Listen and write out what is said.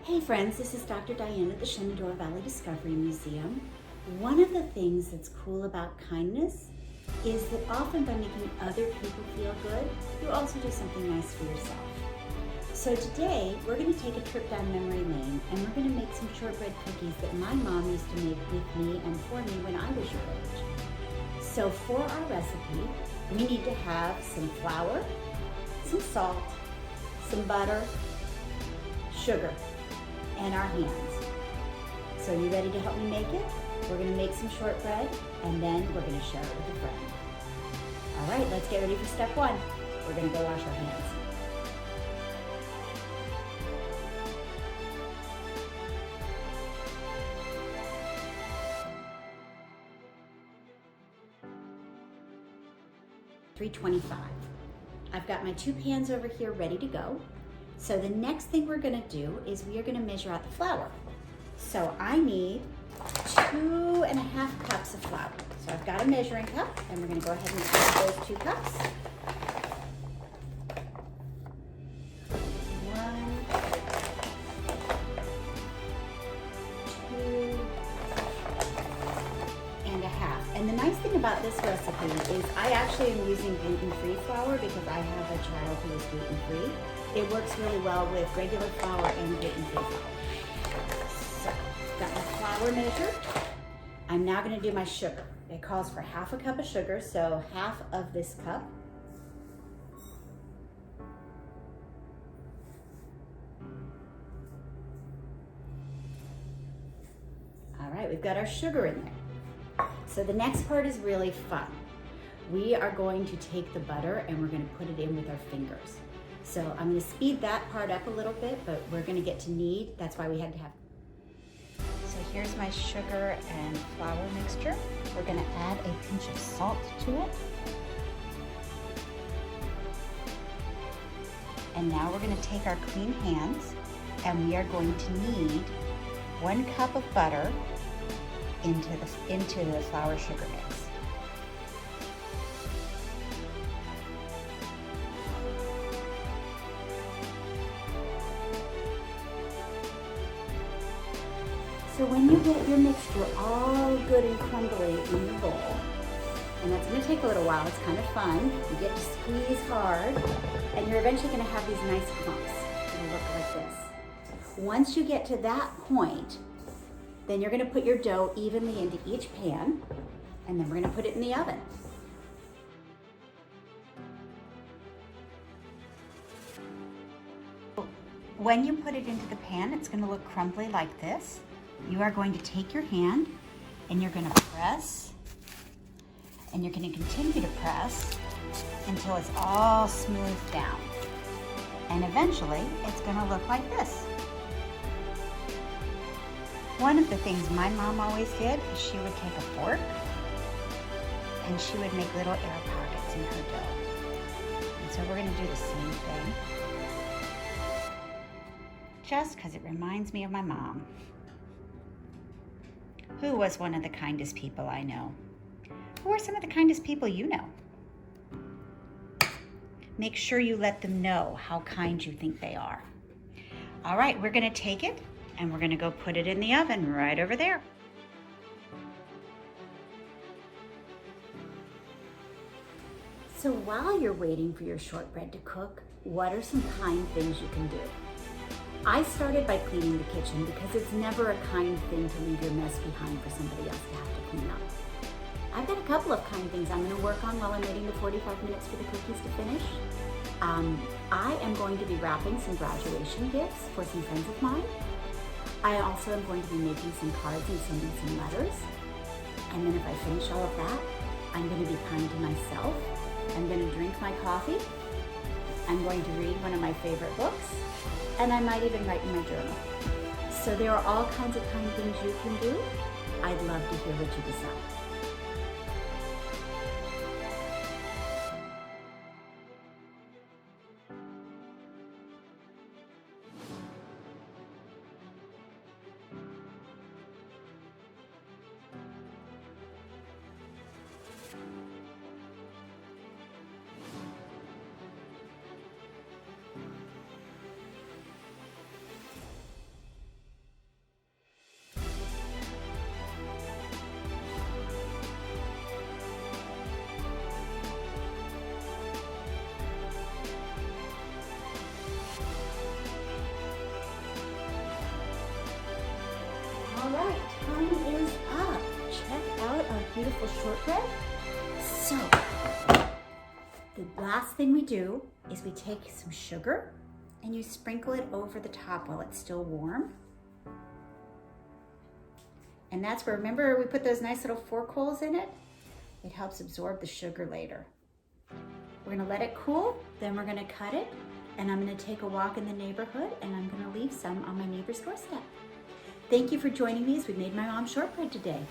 Hey friends, this is Dr. Diane at the Shenandoah Valley Discovery Museum. One of the things that's cool about kindness is that often by making other people feel good, you also do something nice for yourself. So today, we're going to take a trip down memory lane and we're going to make some shortbread cookies that my mom used to make with me and for me when I was your age. So for our recipe, we need to have some flour, some salt, some butter, sugar, and our hands. So are you ready to help me make it? We're going to make some shortbread and then we're going to share it with a friend. All right, let's get ready for step one. We're going to go wash our hands. $325. I've got my 2 pans over here ready to go. So the next thing we're gonna do is we are gonna measure out the flour. So I need 2.5 cups of flour. So I've got a measuring cup and we're gonna go ahead and add those 2 cups. 1, 2.5. And the nice thing about this recipe is I actually am using gluten-free flour because I have a child who is gluten-free. It works really well with regular flour and gluten-free flour. So, got my flour measured. I'm now gonna do my sugar. It calls for 1/2 cup of sugar, so 1/2 of this cup. All right, we've got our sugar in there. So the next part is really fun. We are going to take the butter and we're gonna put it in with our fingers. So I'm going to speed that part up a little bit, but we're going to get to knead. That's why we had to have. So here's my sugar and flour mixture. We're going to add a pinch of salt to it. And now we're going to take our clean hands and we are going to knead 1 cup of butter into the flour sugar mix. So when you get your mixture all good and crumbly in your bowl, and that's going to take a little while, it's kind of fun, you get to squeeze hard, and you're eventually going to have these nice clumps that'll look like this. Once you get to that point, then you're going to put your dough evenly into each pan, and then we're going to put it in the oven. When you put it into the pan, it's going to look crumbly like this. You are going to take your hand and you're going to press, and you're going to continue to press until it's all smoothed down. And eventually it's going to look like this. One of the things my mom always did is she would take a fork and she would make little air pockets in her dough. And so we're going to do the same thing, just because it reminds me of my mom, who was one of the kindest people I know. Who are some of the kindest people you know? Make sure you let them know how kind you think they are. All right, we're gonna take it and we're gonna go put it in the oven right over there. So while you're waiting for your shortbread to cook, what are some kind things you can do? I started by cleaning the kitchen because it's never a kind thing to leave your mess behind for somebody else to have to clean up. I've got a couple of kind things I'm going to work on while I'm waiting the 45 minutes for the cookies to finish. I am going to be wrapping some graduation gifts for some friends of mine. I also am going to be making some cards and sending some letters. And then if I finish all of that, I'm going to be kind to myself. I'm going to drink my coffee. I'm going to read one of my favorite books. And I might even write in my journal. So there are all kinds of kind things you can do. I'd love to hear what you decide. right, time is up. Check out our beautiful shortbread. So, the last thing we do is we take some sugar and you sprinkle it over the top while it's still warm. And that's where, remember we put those nice little fork holes in it? It helps absorb the sugar later. We're gonna let it cool, then we're gonna cut it, and I'm gonna take a walk in the neighborhood and I'm gonna leave some on my neighbor's doorstep. Thank you for joining me as we made my mom's shortbread today.